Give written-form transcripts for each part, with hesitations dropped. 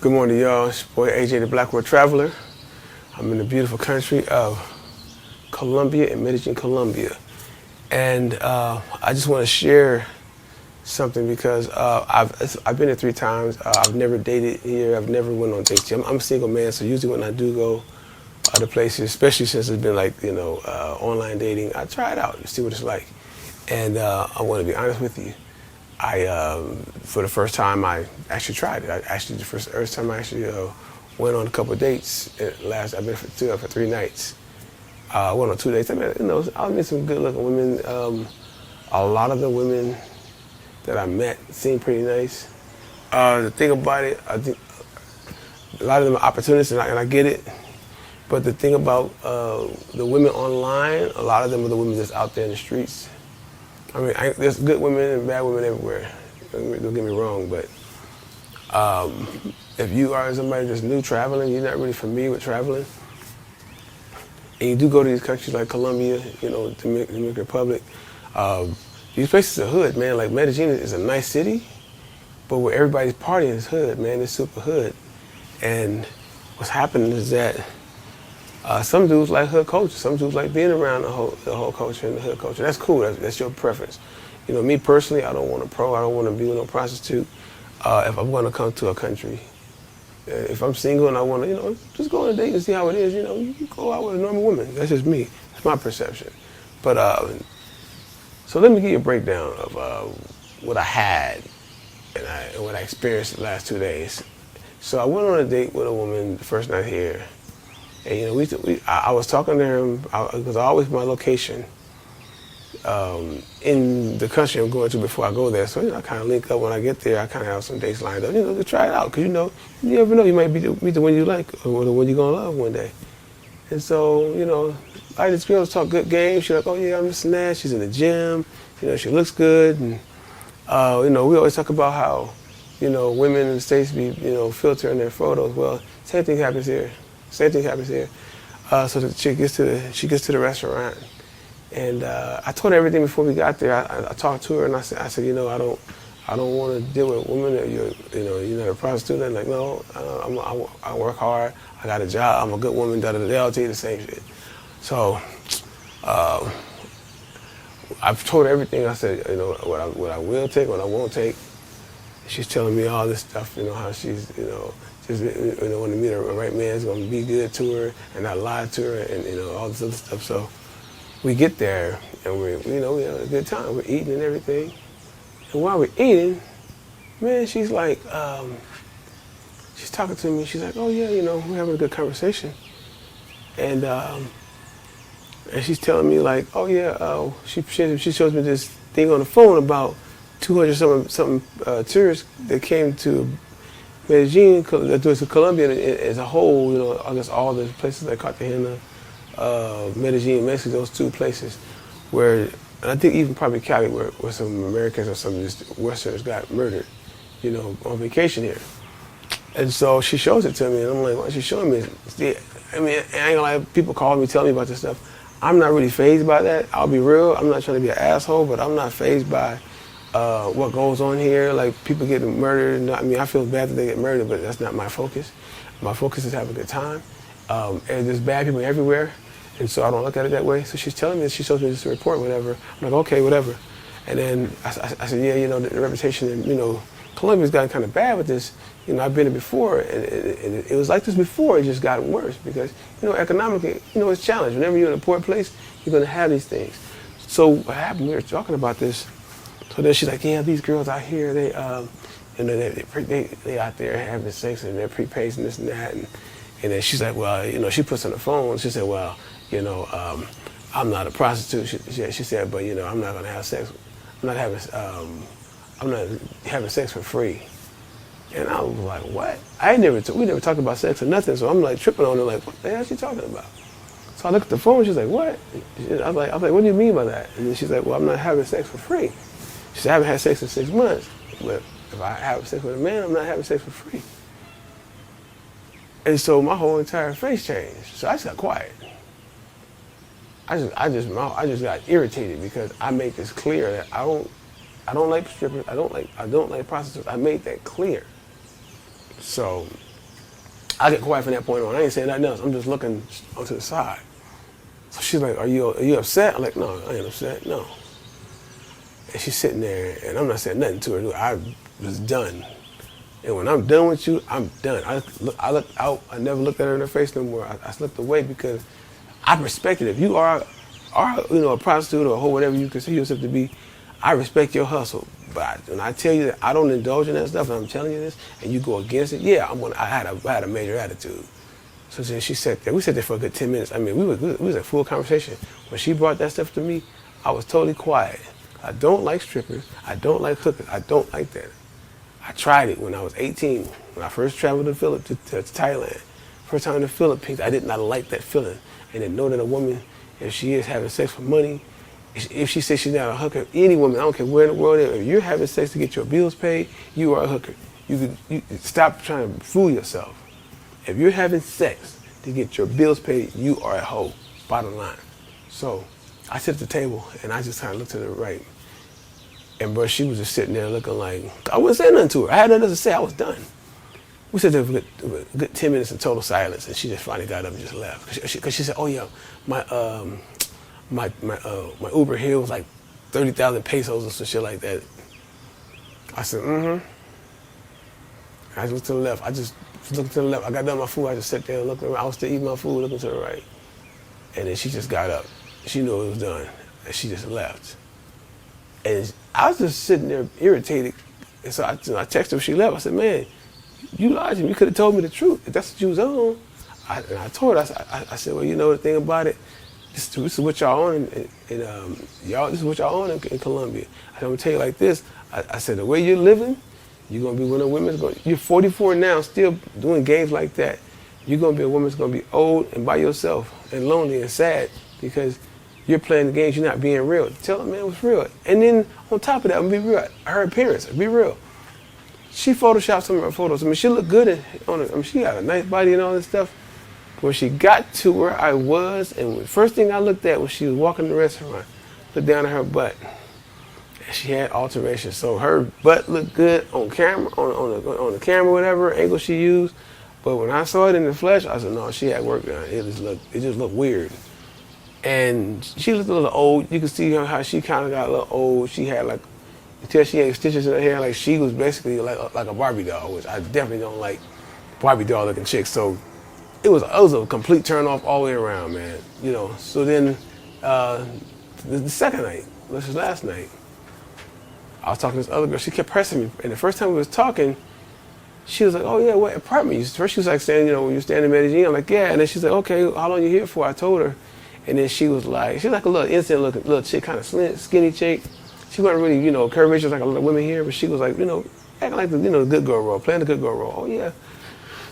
Good morning, y'all. It's your boy AJ, the Black World Traveler. I'm in the beautiful country of Colombia, in Medellin, Colombia. And I just want to share something because I've been here 3 times. I've never dated here. I've never went on dates. I'm a single man, so usually when I do go other places, especially since it's been like, online dating, I try it out and see what it's like. And I want to be honest with you. For the first time, I actually tried it. The first time I actually went on a couple of dates. I've been for 3 nights. I went on 2 dates. I met some good-looking women. A lot of the women that I met seemed pretty nice. The thing about it, I think a lot of them are opportunists, and I get it. But the thing about the women online, a lot of them are the women that's out there in the streets. I mean, there's good women and bad women everywhere. Don't get me wrong, but if you are somebody that's new traveling, you're not really familiar with traveling, and you do go to these countries like Colombia, Dominican Republic, these places are hood, man. Like Medellin is a nice city, but where everybody's partying is hood, man. It's super hood. And what's happening is that some dudes like hood culture. Some dudes like being around the whole culture and the hood culture. That's cool. That's your preference. Me personally, I don't want a pro. I don't want to be with no prostitute. If I'm going to come to a country, if I'm single and I want to, just go on a date and see how it is. You go out with a normal woman. That's just me. That's my perception. But so let me give you a breakdown of what I had and what I experienced the last 2 days. So I went on a date with a woman the first night here. And I was talking to him because I always my location in the country I'm going to before I go there. So I kind of link up when I get there. I kind of have some dates lined up, to try it out. Because you never know, you might meet the one you like or the one you're gonna love one day. And so like this girl talk good game. She's like, oh yeah, I'm just that. She's in the gym. She looks good, and we always talk about how women in the States be filtering their photos. Well, same thing happens here. Same thing happens here. So the chick gets to the restaurant, and I told her everything before we got there. I talked to her and I said, I don't want to deal with women. You're not a prostitute. And like, no, I work hard. I got a job. I'm a good woman. They all tell you the same shit. So I've told her everything. I said, what I will take, what I won't take. She's telling me all this stuff. How she's just when to meet a right man is gonna be good to her and not lie to her and all this other stuff. So we get there and we have a good time. We're eating and everything. And while we're eating, man, she's like, she's talking to me. She's like, oh yeah, we're having a good conversation. And she's telling me like, oh yeah, she shows me this thing on the phone about 200 something tourists that came to Medellin, to Colombia as a whole, I guess all the places like Cartagena, Medellin, Mexico, those 2 places where, and I think even probably Cali where some Americans or some just Westerners got murdered, on vacation here. And so she shows it to me and I'm like, why is she showing me? I mean, I ain't gonna lie, people call me, tell me about this stuff. I'm not really fazed by that. I'll be real, I'm not trying to be an asshole, but I'm not fazed by what goes on here, like people getting murdered. And I feel bad that they get murdered, but that's not my focus. My focus is having a good time. And there's bad people everywhere, and so I don't look at it that way. So she's telling me, she shows me this report, whatever. I'm like, okay, whatever. And then I said, yeah, the reputation in Colombia's gotten kind of bad with this. I've been here before, and it was like this before. It just got worse because economically, it's challenged. Whenever you're in a poor place, you're going to have these things. So what happened? We were talking about this. So then she's like, yeah, these girls out here, they out there having sex and they're prepaid and this and that. And then she's like, well, she puts on the phone. She said, well, I'm not a prostitute. She said, but I'm not gonna have sex. I'm not having sex for free. And I was like, what? We never talked about sex or nothing. So I'm like tripping on her, like, what the hell is she talking about? So I looked at the phone. She's like, what? I was like, what do you mean by that? And then she's like, well, I'm not having sex for free. She said, I haven't had sex in 6 months, but if I have sex with a man, I'm not having sex for free. And so my whole entire face changed. So I just got quiet. I just got irritated because I made this clear that I don't like strippers. I don't like prostitutes. I made that clear. So I get quiet from that point on. I ain't saying nothing else. I'm just looking onto the side. So she's like, are you upset? I'm like, no, I ain't upset, no. And she's sitting there, and I'm not saying nothing to her. I was done. And when I'm done with you, I'm done. I looked out. I never looked at her in her face no more. I slipped away because I respect it. If you are a prostitute or a hoe, whatever you consider yourself to be, I respect your hustle. But when I tell you that I don't indulge in that stuff, and I'm telling you this, and you go against it, yeah, I had a major attitude. So then she sat there. We sat there for a good 10 minutes. I mean, we was in full conversation. When she brought that stuff to me, I was totally quiet. I don't like strippers. I don't like hookers. I don't like that. I tried it when I was 18, when I first traveled to Thailand. First time in the Philippines, I did not like that feeling. And to know that a woman, if she is having sex for money, if she says she's not a hooker, any woman, I don't care where in the world, if you're having sex to get your bills paid, you are a hooker. You stop trying to fool yourself. If you're having sex to get your bills paid, you are a hoe, bottom line. So I sit at the table and I just kind of looked to the right. And bro, she was just sitting there looking like, I wasn't saying nothing to her. I had nothing to say, I was done. We sat there for a good 10 minutes in total silence, and she just finally got up and just left. Because she said, oh yeah, my Uber here was like 30,000 pesos or some shit like that. I said, mm-hmm. I just looked to the left. I just looked to the left. I got done my food. I just sat there and looked around. I was still eating my food, looking to the right. And then she just got up. She knew it was done. And she just left. And I was just sitting there irritated. And so I texted her when she left. I said, man, you lied to me. You could have told me the truth. If that's what you was on. And I told her, I said, well, you know the thing about it? This is what y'all on this is what y'all on in Colombia. I'm gonna tell you like this. I said, the way you're living, you're gonna be one of the women. You're 44 now, still doing games like that. You're gonna be a woman that's gonna be old and by yourself and lonely and sad because you're playing the games. You're not being real. Tell them, man, what's real. And then on top of that, I'm gonna be real. Her appearance, be real. She photoshopped some of her photos. I mean, she looked good she got a nice body and all this stuff. When she got to where I was, and the first thing I looked at when she was walking in the restaurant, looked down at her butt. And she had alterations. So her butt looked good on camera, on the camera, whatever angle she used. But when I saw it in the flesh, I said, no, she had work done. It just looked weird. And she looked a little old. You could see how she kind of got a little old. She had she had stitches in her hair, like she was basically like a Barbie doll, which I definitely don't like Barbie doll looking chicks. So it was a complete turn off all the way around, man. So then the second night, which was last night, I was talking to this other girl. She kept pressing me, and the first time we was talking, she was like, "Oh yeah, what apartment?" First she was like saying, when you stand in Medellin, I'm like, "Yeah," and then she's like, "Okay, how long you here for?" I told her, and then she's like a little innocent looking little chick, kind of skinny chick. She wasn't really, curvaceous like a lot of women here, but she was like, acting like the good girl role, playing the good girl role. Oh yeah.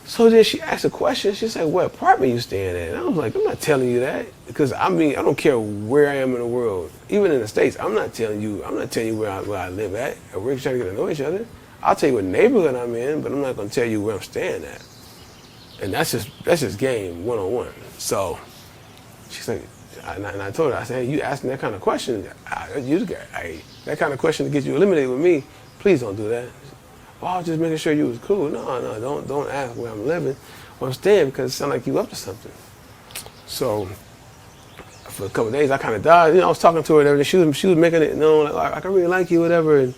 So then she asked a question. She said, what apartment you staying at? And I was like, I'm not telling you that. Because I don't care where I am in the world. Even in the States, I'm not telling you where I live at. Or we're trying to get to know each other. I'll tell you what neighborhood I'm in, but I'm not going to tell you where I'm staying at. And that's just game one-on-one. So she's like, and I told her, I said, hey, you asking that kind of question, that kind of question to get you eliminated with me, please don't do that. Oh, I was just making sure you was cool. No, don't ask where I'm living, where I'm staying, because it sounds like you up to something. So for a couple of days, I kind of died. I was talking to her and everything. She was making it known, like, I really like you, whatever. And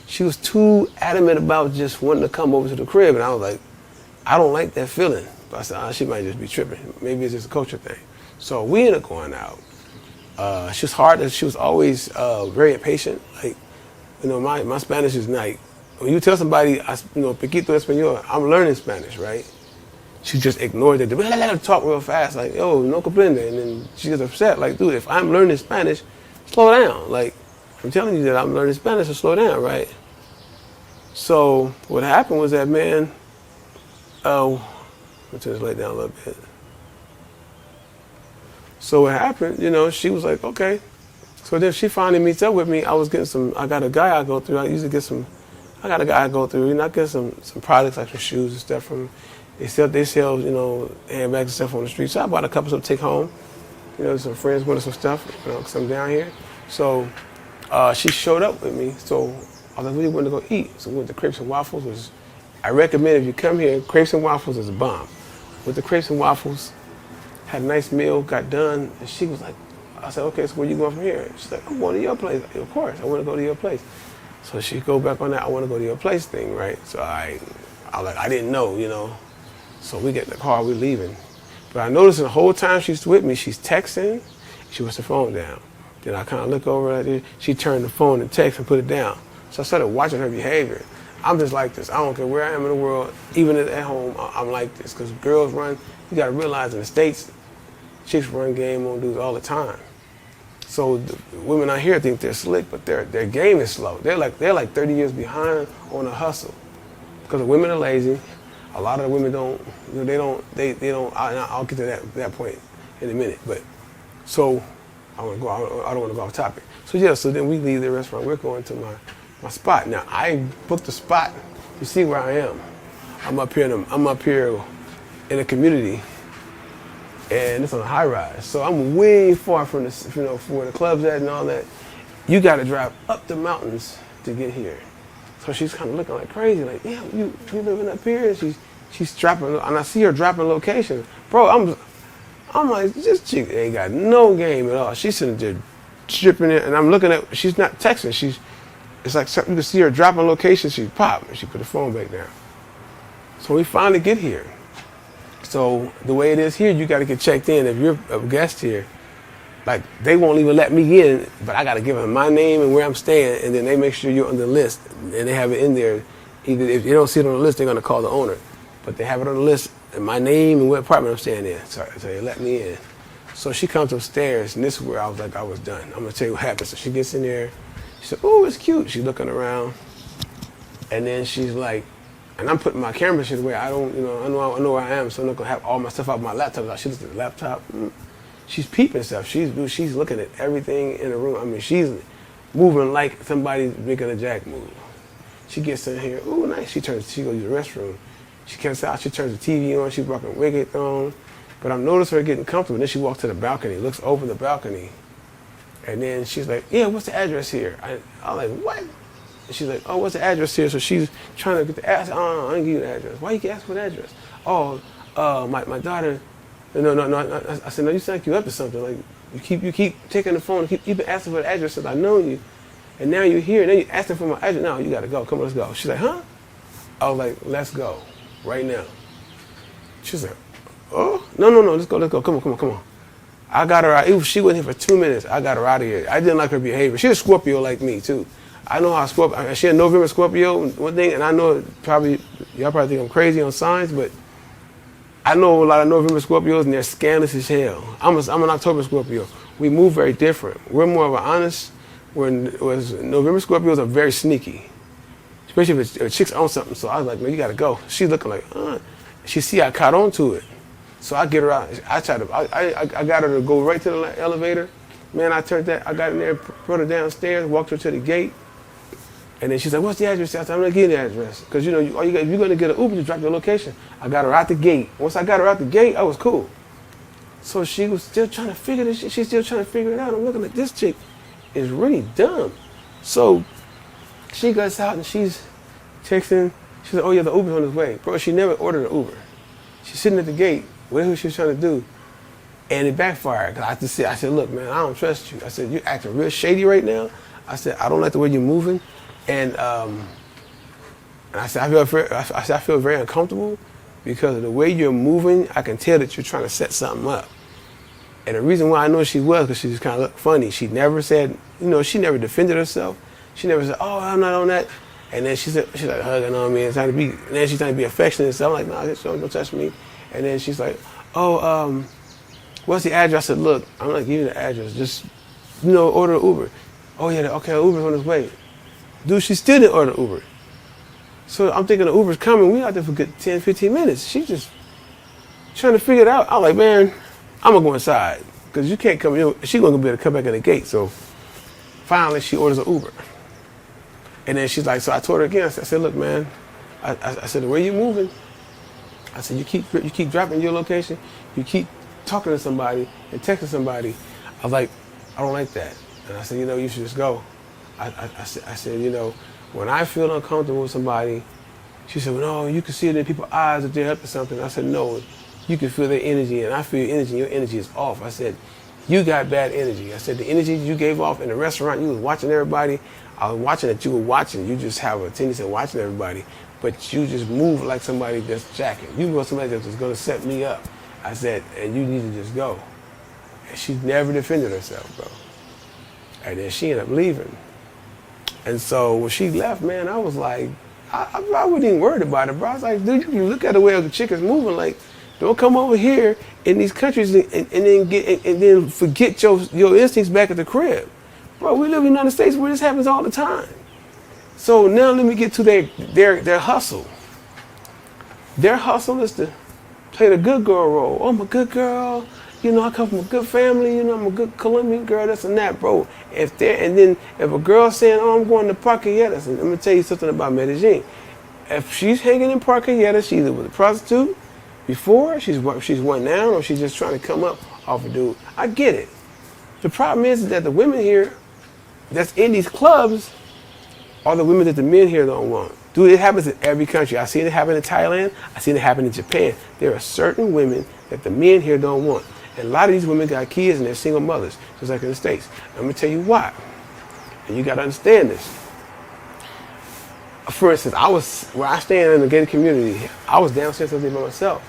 she was too adamant about just wanting to come over to the crib. And I was like, I don't like that feeling. But I said, she might just be tripping. Maybe it's just a culture thing. So we ended up going out. She was hard. She was always very impatient. Like, my Spanish is like, when you tell somebody, Piquito Español, I'm learning Spanish, right? She just ignored it. Let her talk real fast, like, yo, no comprende. And then she gets upset, like, dude, if I'm learning Spanish, slow down. Like, I'm telling you that I'm learning Spanish, so slow down, right? So what happened was that, man, let me turn this light down a little bit. So what happened, she was like, okay. So then she finally meets up with me. I got a guy I go through. I got a guy I go through, I get some products like some shoes and stuff from, they sell, handbags and stuff on the street. So I bought a couple to take home. Some friends wanted some stuff, because I'm down here. So she showed up with me. So I was like, where you want to go eat? So we went to Crepes and Waffles. I recommend if you come here, Crepes and Waffles is a bomb. with the crepes and waffles, had a nice meal, got done, and she was like, I said, okay, so where you going from here? She's like, I'm going to your place. Of course, I want to go to your place. So she go back on that, I want to go to your place thing, right? So I didn't know, you know. So we get in the car, we're leaving. But I noticed the whole time she's with me, she's texting, she puts the phone down. Then I kind of look over at her, she turned the phone and text and put it down. So I started watching her behavior. I'm just like this. I don't care where I am in the world, even at home, I'm like this. Because girls run, you got to realize in the States, chicks run game on dudes all the time. So the women out here think they're slick, but their game is slow. They're like 30 years behind on the hustle. Because the women are lazy. A lot of the women don't, you know, they don't, I'll get to that point in a minute. But so I don't want to go off topic. So yeah, so then we leave the restaurant. We're going to my spot. Now I booked the spot. You see where I am. I'm up here in a community, and it's on a high rise. So I'm way far from the, you know, from where the club's at and all that. You got to drive up the mountains to get here. So she's kind of looking like crazy, like, yeah, you living up here? And she's dropping, and I see her dropping location. Bro, I'm like, this chick ain't got no game at all. She's sitting there stripping it, and I'm looking at, she's not texting. It's like you can see her dropping location. She popped, and she put the phone back down. So we finally get here. So the way it is here, you got to get checked in. If you're a guest here, like, they won't even let me in, but I got to give them my name and where I'm staying, and then they make sure you're on the list, and they have it in there. Either if you don't see it on the list, they're going to call the owner. But they have it on the list, and my name and what apartment I'm staying in. So they let me in. So she comes upstairs, and this is where I was like, I was done. I'm going to tell you what happened. So she gets in there. She said, oh, it's cute. She's looking around. And then she's like, and I'm putting my camera shit away. I don't, you know, I know where I am, so I'm not going to have all my stuff out of my laptop. She looks at the laptop. She's peeping stuff. She's looking at everything in the room. I mean, she's moving like somebody's making a jack move. She gets in here. Ooh, nice. She goes to the restroom. She comes out. She turns the TV on. She's rocking reggaeton. But I'm noticing her getting comfortable. Then she walks to the balcony, looks over the balcony. And then she's like, yeah, what's the address here? I'm like, what? And she's like, oh, what's the address here? So she's trying to get the address. Oh, I didn't give you the address. Why you ask for the address? Oh, my daughter. No. I said, no, you sound like you up to something. Like, you keep taking the phone, you've been asking for the address since I know you. And now you're here, and then you're asking for my address. No, you got to go. Come on, let's go. She's like, huh? I was like, let's go, right now. She's like, oh, no, let's go. Come on. I got her out. She wasn't here for 2 minutes. I got her out of here. I didn't like her behavior. She's a Scorpio like me, too. I know how Scorpio, she a November Scorpio, one thing, and I know y'all probably think I'm crazy on signs, but I know a lot of November Scorpios, and they're scandalous as hell. I'm an October Scorpio. We move very different. We're more of an honest, whereas November Scorpios are very sneaky, especially if chicks own something. So I was like, man, you got to go. She's looking like, She see I caught on to it. So I get her out. I got her to go right to the elevator. Man, I got in there, brought her downstairs, walked her to the gate. And then she's like, what's the address? I said, I'm going to give you the address. Because, you know, if you're going to get an Uber, just drop your location. I got her out the gate. Once I got her out the gate, I was cool. So she was still trying to figure this shit. She's still trying to figure it out. I'm looking at this chick is really dumb. So she gets out and she's texting. She said, oh, yeah, the Uber's on his way. Bro, she never ordered an Uber. She's sitting at the gate, whatever she was trying to do. And it backfired. Cause I said, look, man, I don't trust you. I said, you're acting real shady right now. I said, I don't like the way you're moving. And I said, I feel very uncomfortable because of the way you're moving. I can tell that you're trying to set something up. And the reason why I know she was because she just kind of looked funny. She never said, you know, she never defended herself. She never said, oh, I'm not on that. And then she's like hugging on me and then she's trying to be affectionate. So I'm like, no, don't touch me. And then she's like, oh, what's the address? I said, look, I'm not giving you the address. Just, you know, order an Uber. Oh yeah, okay, Uber's on its way. Dude, she still didn't order Uber. So I'm thinking the Uber's coming. We out there for good 10, 15 minutes. She's just trying to figure it out. I'm like, man, I'm going to go inside. Because you can't come in. She's going to be able to come back at the gate. So finally, she orders an Uber. And then she's like, so I told her again. I said, look, man. I said, the way you're moving. I said, you keep dropping your location. You keep talking to somebody and texting somebody. I was like, I don't like that. And I said, you know, you should just go. I said, you know, when I feel uncomfortable with somebody, she said, well, no, you can see it in people's eyes that they're up to something. I said, no, you can feel their energy, and I feel your energy, and your energy is off. I said, you got bad energy. I said, the energy you gave off in the restaurant, you was watching everybody. I was watching that you were watching. You just have a tendency of watching everybody, but you just move like somebody that's jacking. You were somebody that was going to set me up. I said, and you need to just go. And she never defended herself, bro. And then she ended up leaving. And so when she left, man, I was like, I wasn't even worried about it, bro. I was like, dude, you look at the way the chick is moving. Like, don't come over here in these countries and then forget your instincts back at the crib. Bro, we live in the United States where this happens all the time. So now let me get to their hustle. Their hustle is to play the good girl role. Oh, I'm a good girl. You know, I come from a good family. You know, I'm a good Colombian girl. This and that, bro. If a girl's saying, "Oh, I'm going to Parquilletas," and I'm gonna tell you something about Medellin. If she's hanging in Parquilletas, she either was a prostitute before, she's one now, or she's just trying to come up off a dude. I get it. The problem is that the women here that's in these clubs are the women that the men here don't want. Dude, it happens in every country. I've seen it happen in Thailand. I've seen it happen in Japan. There are certain women that the men here don't want. And a lot of these women got kids and they're single mothers, just like in the States. I'm going to tell you why. And you got to understand this. For instance, where I stand in the gated community, I was downstairs by myself.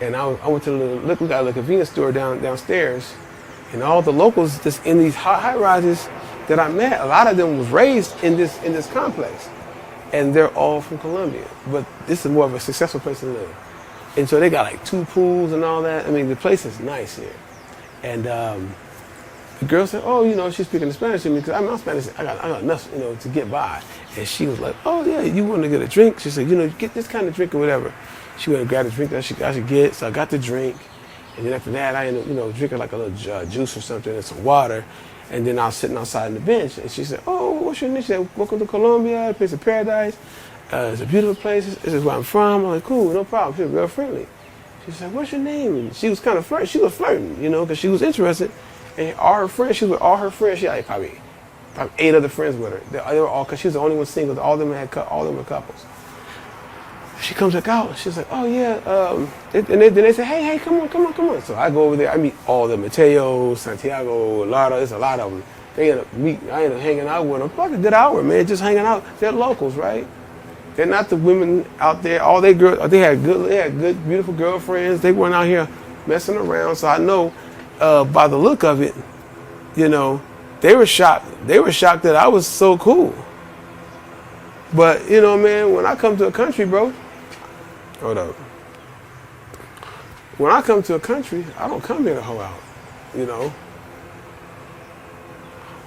And I went to we got a convenience store downstairs. And all the locals that's in these high rises that I met, a lot of them was raised in this complex. And they're all from Colombia. But this is more of a successful place to live. And so they got like 2 pools and all that. I mean, the place is nice here. And the girl said, "Oh, you know," she's speaking Spanish to me because I'm not Spanish. I got enough, you know, to get by. And she was like, "Oh yeah, you want to get a drink?" She said, "You know, get this kind of drink or whatever." She went and grabbed a drink that I should get. So I got the drink. And then after that, I ended up, you know, drinking like a little juice or something and some water. And then I was sitting outside on the bench. And she said, "Oh, what's your name?" She said, "Welcome to Colombia, a place of paradise. It's a beautiful place. This is where I'm from." I'm like, "Cool, no problem." She was real friendly. She said, "What's your name?" And she was kind of flirting. She was flirting, you know, because she was interested. And all her friends, she was with all her friends. She had like probably 8 other friends with her. They were all, because she was the only one single. All of them were couples. She comes back out. She's like, "Oh yeah," and then they say, "Hey, come on." So I go over there. I meet all the Mateo, Santiago, it's a lot of them. I end up hanging out with them. Like a good hour, man, just hanging out. They're locals, right? They're not the women out there. All they had good, beautiful girlfriends. They weren't out here messing around. So I know by the look of it, you know, they were shocked. They were shocked that I was so cool. But you know, man, when I come to a country, bro. Hold up. When I come to a country, I don't come here to hoe out, you know.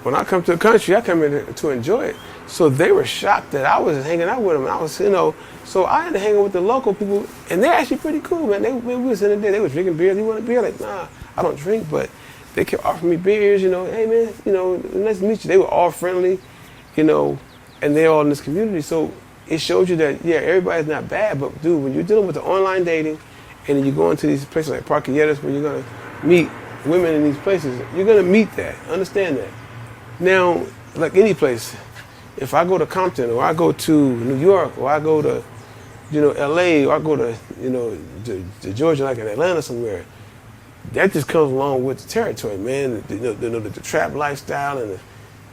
When I come to a country, I come here to enjoy it. So they were shocked that I was hanging out with them. And I was, you know, so I had to hang out with the local people, and they're actually pretty cool, man. We was in there, they was drinking beers. You want a beer? Like, nah, I don't drink, but they kept offering me beers, you know. Hey, man, you know, nice to meet you. They were all friendly, you know, and they're all in this community. So it shows you that, yeah, everybody's not bad, but dude, when you're dealing with the online dating, and then you go into these places like Parquilletas where you're gonna meet women in these places, you're gonna meet that. Understand that. Now, like any place, if I go to Compton or I go to New York or I go to, you know, LA or I go to, you know, to Georgia, like in Atlanta somewhere, that just comes along with the territory, man. The trap lifestyle and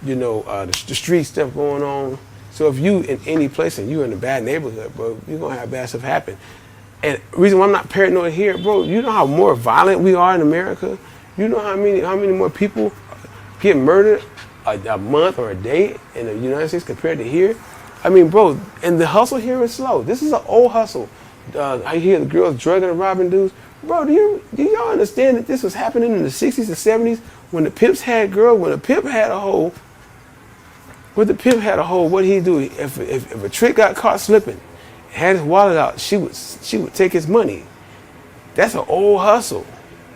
the street stuff going on. So if you in any place and you're in a bad neighborhood, bro, you're gonna have bad stuff happen. And the reason why I'm not paranoid here, bro, you know how more violent we are in America? You know how many more people get murdered a month or a day in the United States compared to here? I mean, bro, and the hustle here is slow. This is an old hustle. I hear the girls drugging and robbing dudes. Bro, do y'all understand that this was happening in the 60s and 70s when the pimps had girls, when a pimp had a hoe? When the pimp had a hoe, what did he do? If a trick got caught slipping, had his wallet out, she would take his money. That's an old hustle.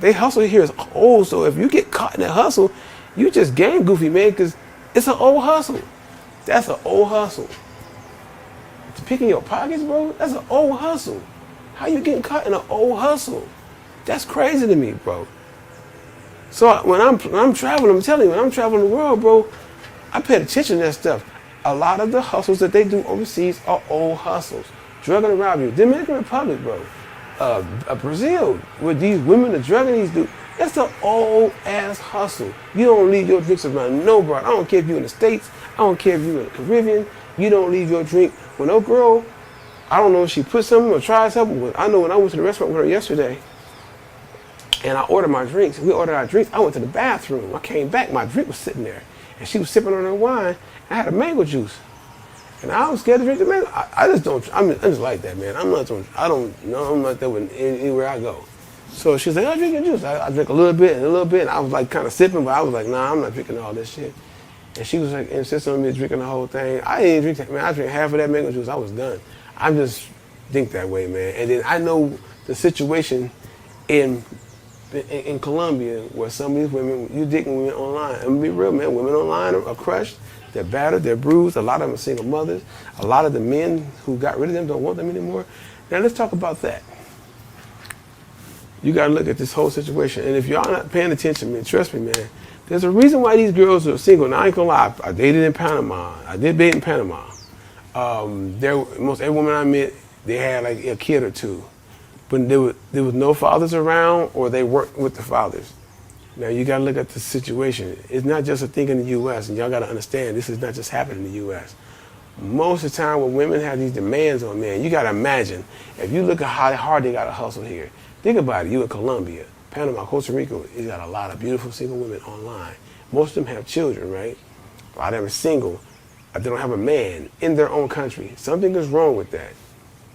They hustle here is old, so if you get caught in that hustle, you just game goofy, man, because it's an old hustle. That's an old hustle. Picking your pockets, bro, that's an old hustle. How you getting caught in an old hustle? That's crazy to me, bro. So when I'm traveling, I'm telling you, when I'm traveling the world, bro, I pay attention to that stuff. A lot of the hustles that they do overseas are old hustles. Drugging and robbing. Dominican Republic, bro. Brazil, where these women are drugging these dudes. That's an old ass hustle. You don't leave your drinks around nobody. I don't care if you're in the States. I don't care if you're in the Caribbean. You don't leave your drink. When no girl, I don't know if she put something or tried something, but I know when I went to the restaurant with her yesterday and I ordered my drinks, we ordered our drinks, I went to the bathroom. I came back, my drink was sitting there. And she was sipping on her wine. I had a mango juice. And I was scared to drink the mango. I'm just like that, man. I'm not that with anywhere I go. So she was like, oh, drink your juice. I drink a little bit and a little bit. And I was like kind of sipping, but I was like, nah, I'm not drinking all this shit. And she was like insisting on me drinking the whole thing. I didn't drink that, man. I drank half of that mango juice. I was done. I just think that way, man. And then I know the situation in Colombia where some of these women, you digging women online. And be real, man, women online are crushed. They're battered, they're bruised. A lot of them are single mothers. A lot of the men who got rid of them don't want them anymore. Now let's talk about that. You got to look at this whole situation. And if y'all not paying attention, man, trust me, man, there's a reason why these girls are single. Now, I ain't gonna lie, I dated in Panama. I did date in Panama. Most every woman I met, they had like a kid or two. But there was no fathers around, or they worked with the fathers. Now, you got to look at the situation. It's not just a thing in the U.S., and y'all got to understand, this is not just happening in the U.S. Most of the time when women have these demands on men, you got to imagine, if you look at how hard they got to hustle here, think about it, you in Colombia, Panama, Costa Rica, you got a lot of beautiful single women online. Most of them have children, right? A lot of them are single. They don't have a man in their own country. Something is wrong with that.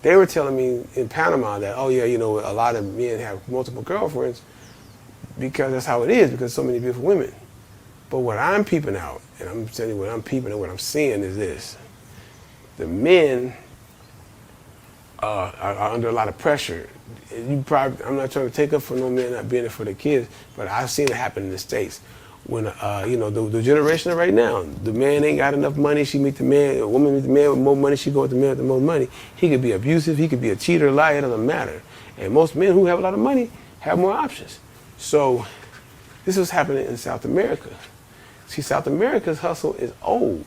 They were telling me in Panama that, oh yeah, a lot of men have multiple girlfriends because that's how it is, because so many beautiful women. But what I'm peeping out, and I'm telling you what I'm peeping and what I'm seeing is this. The men are under a lot of pressure. I'm not trying to take up for no men not being there for their kids, but I've seen it happen in the States. When, the generation of right now, the man ain't got enough money, she meet the man, a woman meet the man with more money, she go with the man with the most money. He could be abusive, he could be a cheater, liar, it doesn't matter. And most men who have a lot of money have more options. So this is happening in South America. See, South America's hustle is old.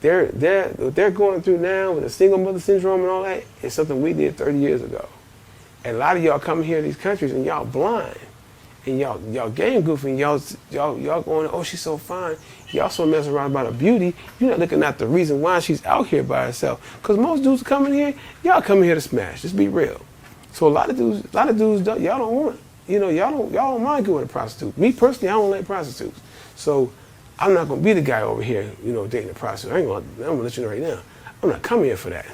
What they're going through now with the single mother syndrome and all that is something we did 30 years ago. And a lot of y'all come here to these countries and y'all blind. And y'all game goofy, and y'all going, oh, she's so fine. Y'all so mess around about her beauty. You're not looking at the reason why she's out here by herself. Because most dudes coming here, y'all coming here to smash. Just be real. So a lot of dudes y'all don't want. Y'all don't mind going with a prostitute. Me personally, I don't like prostitutes. So I'm not gonna be the guy over here, dating a prostitute. I'm gonna let you know right now. I'm not coming here for that.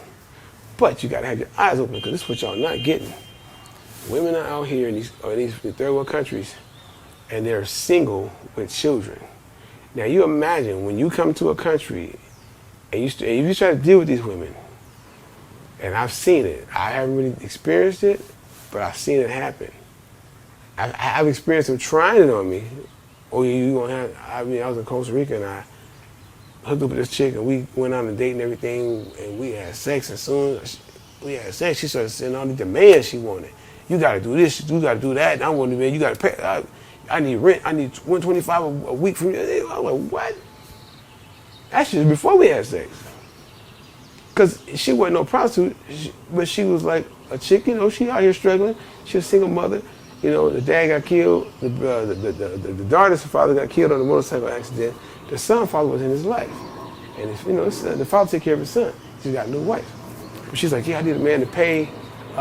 But you gotta have your eyes open, because this is what y'all not getting. Women are out here in these third world countries, and they're single with children. Now you imagine when you come to a country and you try to deal with these women, and I've seen it. I haven't really experienced it, but I've seen it happen. I've experienced them trying it on me. Oh, I was in Costa Rica and I hooked up with this chick and we went on a date and everything and we had sex. As soon as we had sex, she started saying all the demands she wanted. You got to do this, you got to do that. And I want to be, you got to pay. I need rent. I need $125 a week from you. I was like, what? That's just before we had sex. Because she wasn't no prostitute, but she was like a chick. She out here struggling. She was a single mother. The dad got killed. The daughter's father got killed on a motorcycle accident. The son's father was in his life, and the father took care of his son. She got a new wife. But she's like, yeah, I need a man to pay.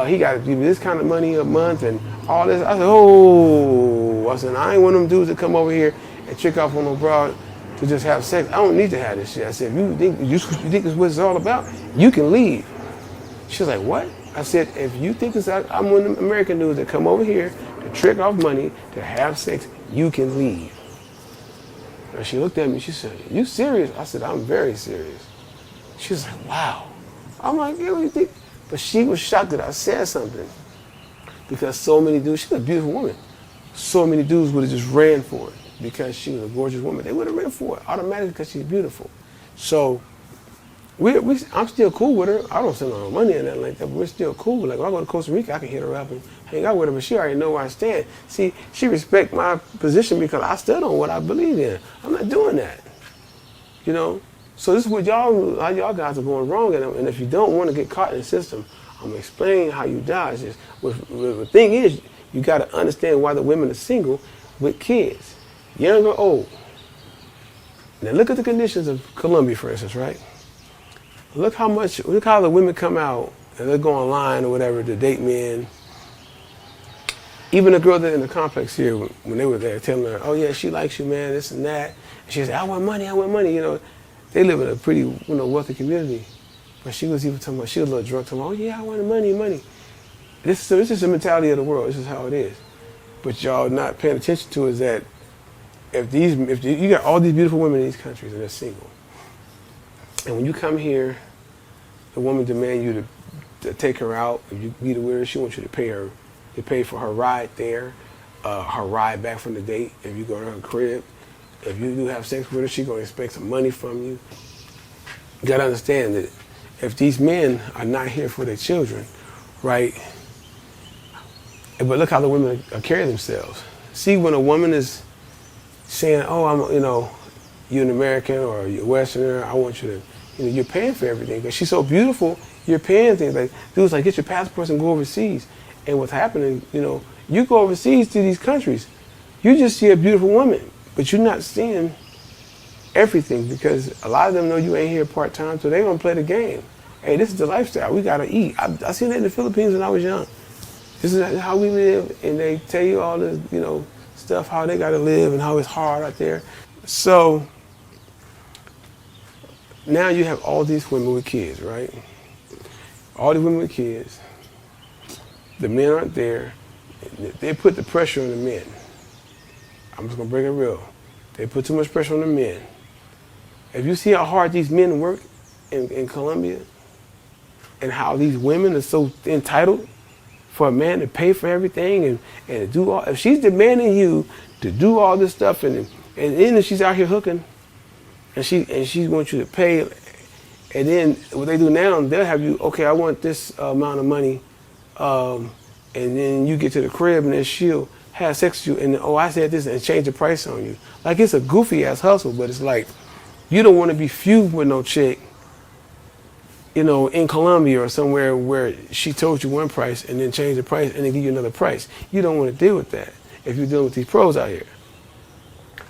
He got to give me this kind of money a month and all this. I said, oh. I said, I ain't one of them dudes that come over here and trick off on no broad to just have sex. I don't need to have this shit. I said, if you think this is what it's all about, you can leave. She was like, what? I said, if you think I'm one of them American dudes that come over here to trick off money, to have sex, you can leave. And she looked at me, she said, you serious? I said, I'm very serious. She was like, wow. I'm like, yeah, what do you think? But she was shocked that I said something, because so many dudes, she's a beautiful woman, so many dudes would have just ran for it because she was a gorgeous woman. They would have ran for it automatically because she's beautiful. So I'm still cool with her. I don't send her no money or nothing like that, but we're still cool. Like, when I go to Costa Rica, I can hit her up and hang out with her, but she already know where I stand. See, she respect my position because I stood on what I believe in. I'm not doing that. So this is what y'all guys are going wrong at. And if you don't want to get caught in the system, I'm gonna explain how you dodge this. The thing is, you got to understand why the women are single with kids, young or old. Now look at the conditions of Colombia, for instance, right? Look how the women come out and they go online or whatever to date men. Even the girl that in the complex here, when they were there, telling her, "Oh yeah, she likes you, man, this and that," and she said, "I want money, I want money." You know, they live in a pretty, wealthy community. But she was even talking about, she was a little drunk, talking about, "Oh yeah, I want money, money." This is the mentality of the world. This is how it is. But y'all not paying attention to is that if you got all these beautiful women in these countries and they're single, and when you come here, the woman demand you to take her out. If you meet her with her, she wants you to pay for her ride there, her ride back from the date. If you go to her crib, if you do have sex with her, she's gonna expect some money from you. You gotta understand that if these men are not here for their children, right? But look how the women carry themselves. See, when a woman is saying, "Oh, you're an American or you're a Westerner, I want you to, you're paying for everything because she's so beautiful. You're paying things like dudes like get your passports and go overseas." And what's happening, you go overseas to these countries, you just see a beautiful woman, but you're not seeing everything because a lot of them know you ain't here part time, so they're gonna play the game. Hey, this is the lifestyle. We gotta eat. I seen that in the Philippines when I was young. This is how we live, and they tell you all the stuff how they gotta live and how it's hard out there. So now you have all these women with kids, right? All these women with kids. The men aren't there. They put the pressure on the men. I'm just gonna bring it real. They put too much pressure on the men. If you see how hard these men work in Colombia and how these women are so entitled for a man to pay for everything and to do all, if she's demanding you to do all this stuff and then she's out here hooking and she wants you to pay, and then what they do now, they'll have you, okay, I want this amount of money, and then you get to the crib and then she'll have sex with you and I said this and change the price on you. Like it's a goofy ass hustle, but it's like you don't want to be feud with no chick, in Colombia or somewhere where she told you one price and then change the price and then give you another price. You don't want to deal with that if you're dealing with these pros out here.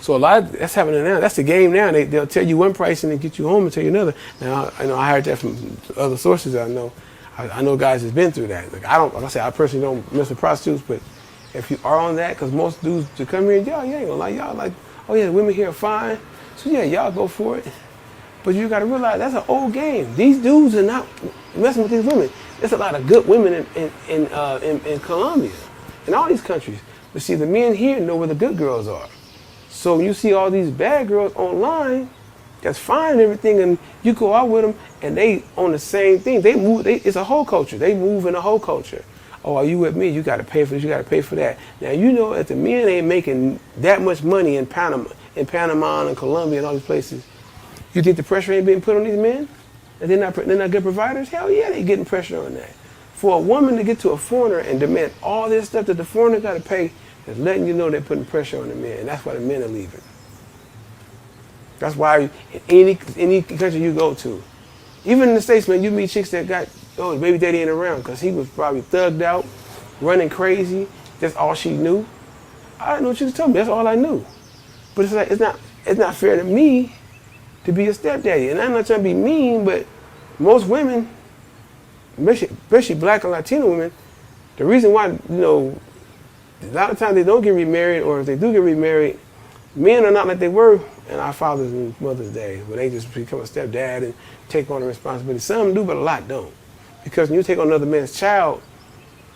So a lot of that's happening now. That's the game now. They'll tell you one price and then get you home and tell you another. Now I heard that from other sources. I know guys that's been through that. Like I personally don't mess with prostitutes, but if you are on that, because most dudes to come here, you ain't gonna lie, y'all like, oh yeah, the women here are fine. So yeah, y'all go for it. But you gotta realize that's an old game. These dudes are not messing with these women. There's a lot of good women in Colombia, in all these countries. But see, the men here know where the good girls are. So when you see all these bad girls online, that's fine and everything, and you go out with them, and they on the same thing. They move. It's a whole culture. They move in a whole culture. Oh, are you with me? You got to pay for this. You got to pay for that. Now if the men ain't making that much money in Panama and Colombia and all these places, you think the pressure ain't being put on these men? And they're not good providers? Hell yeah, they getting pressure on that. For a woman to get to a foreigner and demand all this stuff that the foreigner got to pay, is letting you know they're putting pressure on the men, and that's why the men are leaving. That's why in any country you go to, even in the States, man, you meet chicks that got, the baby daddy ain't around because he was probably thugged out, running crazy. That's all she knew. I didn't know what she was telling me. That's all I knew. But it's like it's not fair to me to be a stepdaddy. And I'm not trying to be mean, but most women, especially black and Latino women, the reason why, a lot of times they don't get remarried, or if they do get remarried, men are not like they were in our fathers and mothers' day, where they just become a stepdad and take on the responsibility. Some do, but a lot don't. Because when you take on another man's child,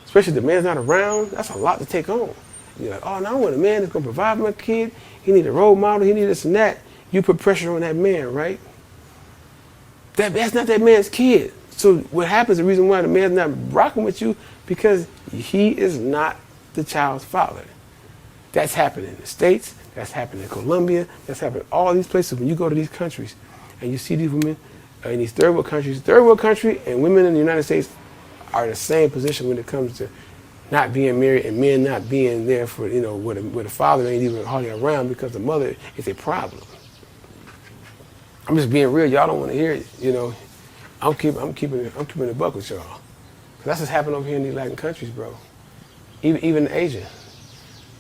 especially if the man's not around, that's a lot to take on. You're like, oh, now I want a man that's going to provide for my kid. He need a role model. He need this and that. You put pressure on that man, right? That's not that man's kid. So what happens, the reason why the man's not rocking with you, because he is not the child's father. That's happening in the States. That's happening in Colombia. That's happening in all these places. When you go to these countries and you see these women in these third world country and women in the United States are in the same position when it comes to not being married and men not being there for, where the father ain't even hardly around because the mother is a problem. I'm just being real. Y'all don't want to hear it, you know. I'm keeping it buck with y'all. 'Cause that's what's happening over here in these Latin countries, bro. Even Asia.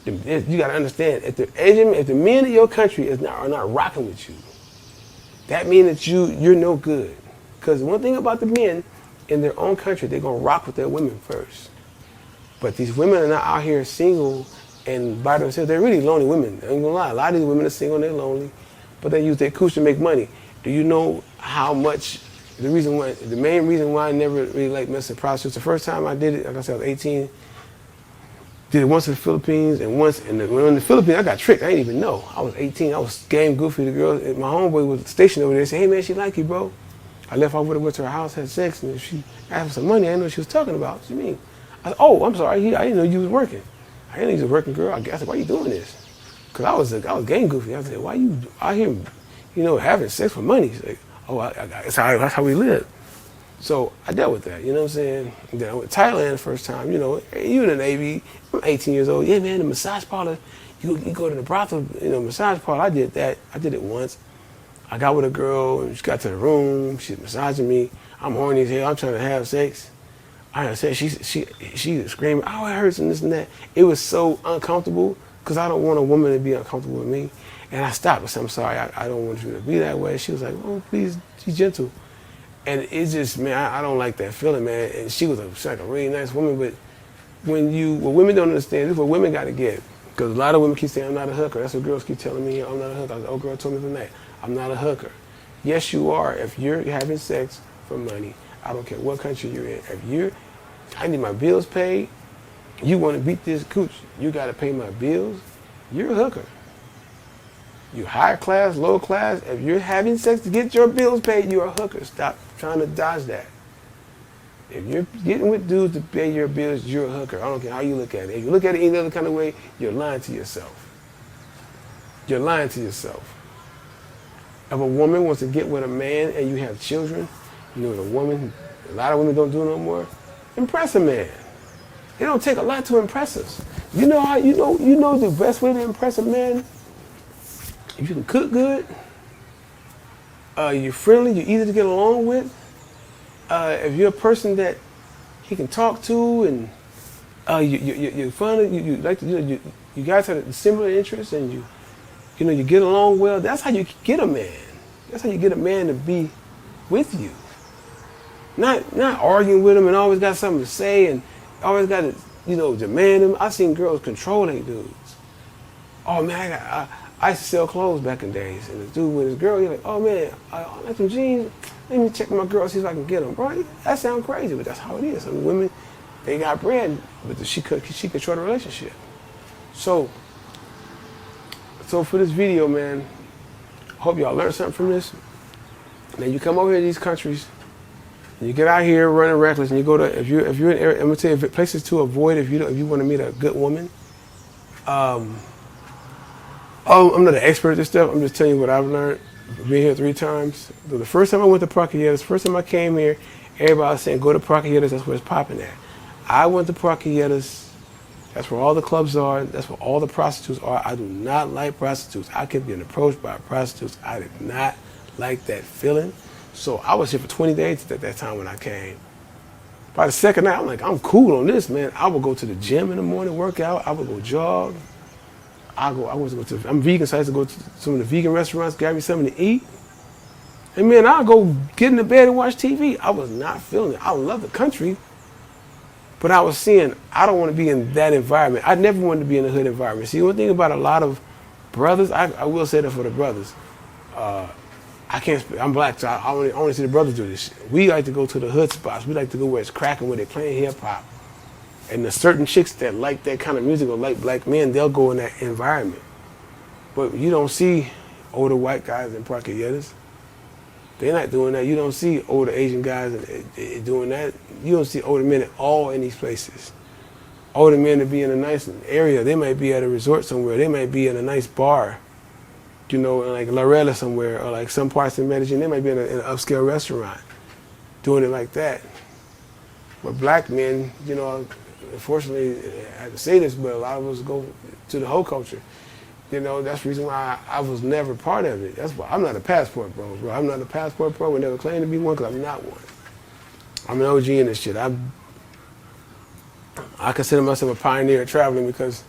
You gotta understand, if the men in your country are not rocking with you, that means that you're no good. Because one thing about the men in their own country, they're gonna rock with their women first. But these women are not out here single and by themselves. They're really lonely women. I ain't gonna lie. A lot of these women are single and they're lonely, but they use their cooch to make money. Do you know how much? The main reason why I never really liked messing with prostitutes. The first time I did it, like I said, I was 18. Did it once in the Philippines and once when in the Philippines I got tricked. I didn't even know. I was 18. I was game goofy. The girl, my homeboy was stationed over there. Said, "Hey man, she like you, bro." I left off with her, went to her house, had sex, and she asked for some money. I didn't know what she was talking about. What do you mean? I said, "Oh, I'm sorry. I didn't know you was working. I didn't know you was a working girl." I said, "Why you doing this?" Because I was game goofy. I said, "Why you out here, having sex for money?" She's like, "Oh, that's how we live." So I dealt with that, you know what I'm saying? And then I went to Thailand the first time, you in the Navy, I'm 18 years old. Yeah, man, the massage parlor, you go to the brothel, massage parlor. I did that. I did it once. I got with a girl, and she got to the room, she's massaging me. I'm horny as hell, I'm trying to have sex. I had sex, she screaming, "Oh, it hurts," and this and that. It was so uncomfortable, because I don't want a woman to be uncomfortable with me. And I stopped. I said, "I'm sorry, I don't want you to be that way." She was like, "Oh, please, be gentle." And it's just, man, I don't like that feeling, man. And she was like a really nice woman, but what women don't understand, this is what women got to get. Because a lot of women keep saying, "I'm not a hooker." That's what girls keep telling me, "I'm not a hooker." I was like, "Oh, girl told me from that. I'm not a hooker." Yes, you are. If you're having sex for money, I don't care what country you're in. I need my bills paid, you want to beat this cooch, you got to pay my bills, you're a hooker. You high class, low class, if you're having sex to get your bills paid, you're a hooker. Stop trying to dodge that. If you're getting with dudes to pay your bills, you're a hooker. I don't care how you look at it. If you look at it any other kind of way, you're lying to yourself. You're lying to yourself. If a woman wants to get with a man and you have children, a lot of women don't do it no more, impress a man. It don't take a lot to impress us. You know the best way to impress a man? If you can cook good, you're friendly, you're easy to get along with, if you're a person that he can talk to, and you're fun, you like to, you guys have similar interests, and you get along well. That's how you get a man. That's how you get a man to be with you. Not arguing with him and always got something to say and always got to demand him. I seen girls control their dudes. Oh man, I used to sell clothes back in the days, and the dude with his girl, you're like, "Oh man, I like some jeans. Let me check my girl, see if I can get them." Bro, that sounds crazy, but that's how it is. I mean, women, they got bread, but she control the relationship. So for this video, man, I hope y'all learned something from this. Now you come over here to these countries, and you get out here running reckless, and you go to if you're in area, I'm gonna tell you places to avoid if you want to meet a good woman. I'm not an expert at this stuff. I'm just telling you what I've learned. Being here 3 times. The first time I went to Parquilletas, the first time I came here, everybody was saying, "Go to Parquilletas, that's where it's popping at." I went to Parquilletas. That's where all the clubs are. That's where all the prostitutes are. I do not like prostitutes. I kept getting approached by prostitutes. I did not like that feeling. So I was here for 20 days at that time when I came. By the second night, I'm like, I'm cool on this, man. I would go to the gym in the morning, work out. I would go jog. I'm vegan, so I used to go to some of the vegan restaurants, grab me something to eat. And man, I'll go get in the bed and watch TV. I was not feeling it. I love the country, but I was seeing, I don't want to be in that environment. I never wanted to be in a hood environment. See, one thing about a lot of brothers, I will say that for the brothers, I'm black, so I only see the brothers do this shit. We like to go to the hood spots. We like to go where it's cracking, where they're playing hip hop. And the certain chicks that like that kind of music or like black men, they'll go in that environment. But you don't see older white guys in Parquilletas. They're not doing that. You don't see older Asian guys doing that. You don't see older men at all in these places. Older men to be in a nice area. They might be at a resort somewhere. They might be in a nice bar, like Loretta somewhere, or like some parts in Medellin. They might be in an upscale restaurant doing it like that. But black men, unfortunately, I have to say this, but a lot of us go to the whole culture. You know, that's the reason why I was never part of it. That's why I'm not a passport bro. I'm not a passport pro. I never claim to be one because I'm not one. I'm an OG in this shit. I consider myself a pioneer of traveling because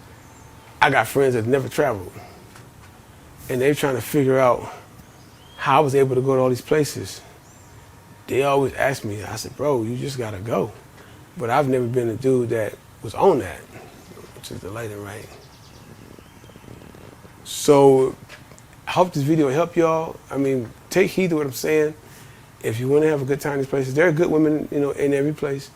I got friends that never traveled. And they're trying to figure out how I was able to go to all these places. They always ask me, I said, bro, you just gotta go. But I've never been a dude that was on that, which is the lighting right. So I hope this video helped y'all. I mean, take heed to what I'm saying. If you want to have a good time in these places, there are good women, you know, in every place.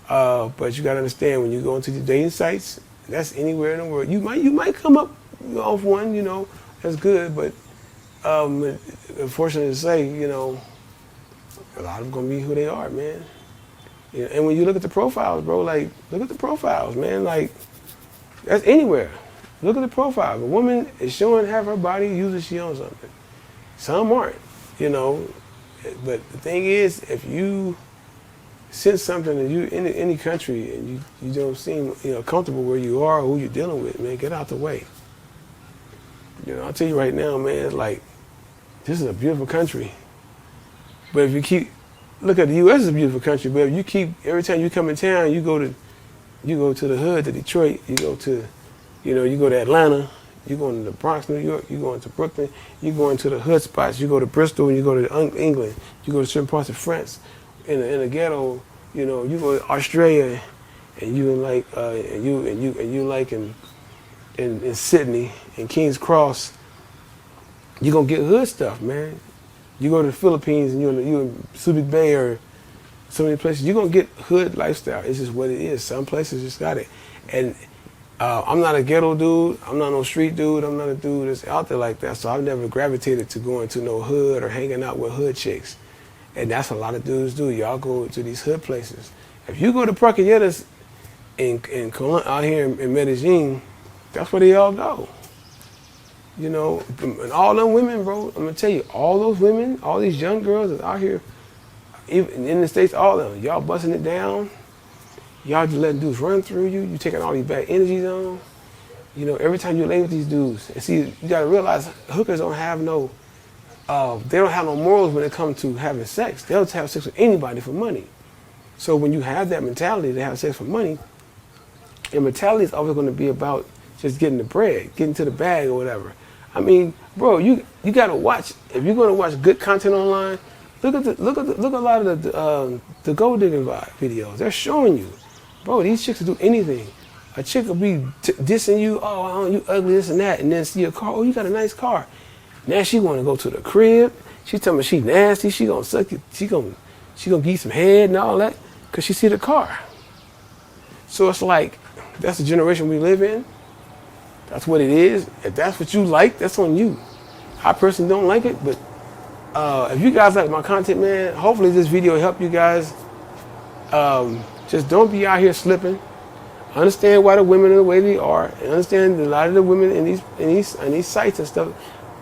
But you gotta understand when you go into the dating sites, that's anywhere in the world. You might come up off one, you know, that's good. But unfortunately to say, you know, a lot of them gonna be who they are, man. You know, and when you look at the profiles, bro, like look at the profiles, man. Like that's anywhere. Look at the profile. A woman is showing half her body, usually she owns something. Some aren't, you know. But the thing is, if you sense something that you in any country and you don't seem, you know, comfortable where you are or who you're dealing with, man, get out the way. You know, I'll tell you right now, man, like this is a beautiful country. But if you keep look at the U.S. is a beautiful country, but if you keep every time you come in town, you go to the hood, to Detroit, you go to Atlanta, you going to the Bronx, New York, you going to Brooklyn, you going to the hood spots, you go to Bristol, and you go to England, you go to certain parts of France, in the ghetto, you know, you go to Australia, and you in Sydney, in King's Cross, you gonna get hood stuff, man. You go to the Philippines and you in Subic Bay or so many places, you're gonna get hood lifestyle. It's just what it is. Some places just got it. And I'm not a ghetto dude. I'm not no street dude. I'm not a dude that's out there like that. So I've never gravitated to going to no hood or hanging out with hood chicks. And that's what a lot of dudes do. Y'all go to these hood places. If you go to Parquilletas in Colombia, out here in Medellin, that's where they all go. You know, and all them women, bro, I'm gonna tell you, all those women, all these young girls that's out here, even in the States, all of them, y'all busting it down. Y'all just letting dudes run through you. You taking all these bad energies on. You know, every time you lay with these dudes, and see, you gotta realize hookers don't have no, they don't have no morals when it comes to having sex. They'll have sex with anybody for money. So when you have that mentality to have sex for money, your mentality is always gonna be about just getting the bread, getting to the bag or whatever. I mean, bro, you gotta watch. If you're gonna watch good content online, look at a lot of the gold digging videos. They're showing you, bro. These chicks will do anything. A chick will be dissing you. Oh, you ugly, this and that, and then see a car. Oh, you got a nice car. Now she want to go to the crib. She tell me she nasty. She gonna suck you. She gonna give you some head and all that because she see the car. So it's like that's the generation we live in. That's what it is. If that's what you like, that's on you. I personally don't like it, but if you guys like my content, man, hopefully this video helped you guys. Just don't be out here slipping. Understand why the women are the way they are, and understand that a lot of the women in these sites and stuff.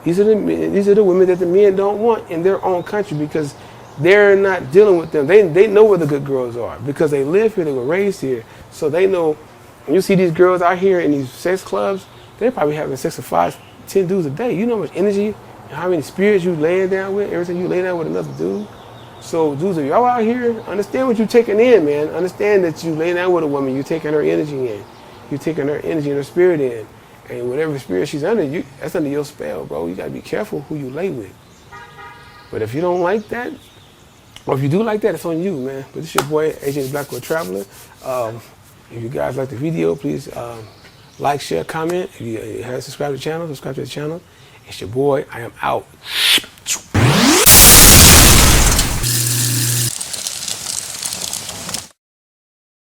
These are the women that the men don't want in their own country because they're not dealing with them. They know where the good girls are because they live here, they were raised here, so they know. When you see these girls out here in these sex clubs, they're probably having sex with 5, 10 dudes a day. You know how much energy and how many spirits you laying down with every time you lay down with another dude. So dudes, if y'all out here, understand what you're taking in, man. Understand that you lay down with a woman, you're taking her energy in. You're taking her energy and her spirit in. And whatever spirit she's under, that's under your spell, bro. You gotta be careful who you lay with. But if you don't like that, or if you do like that, it's on you, man. But this is your boy, AJ the Blackwood Traveler. If you guys like the video, please like, share, comment. If you haven't subscribed to the channel, subscribe to the channel. It's your boy. I am out.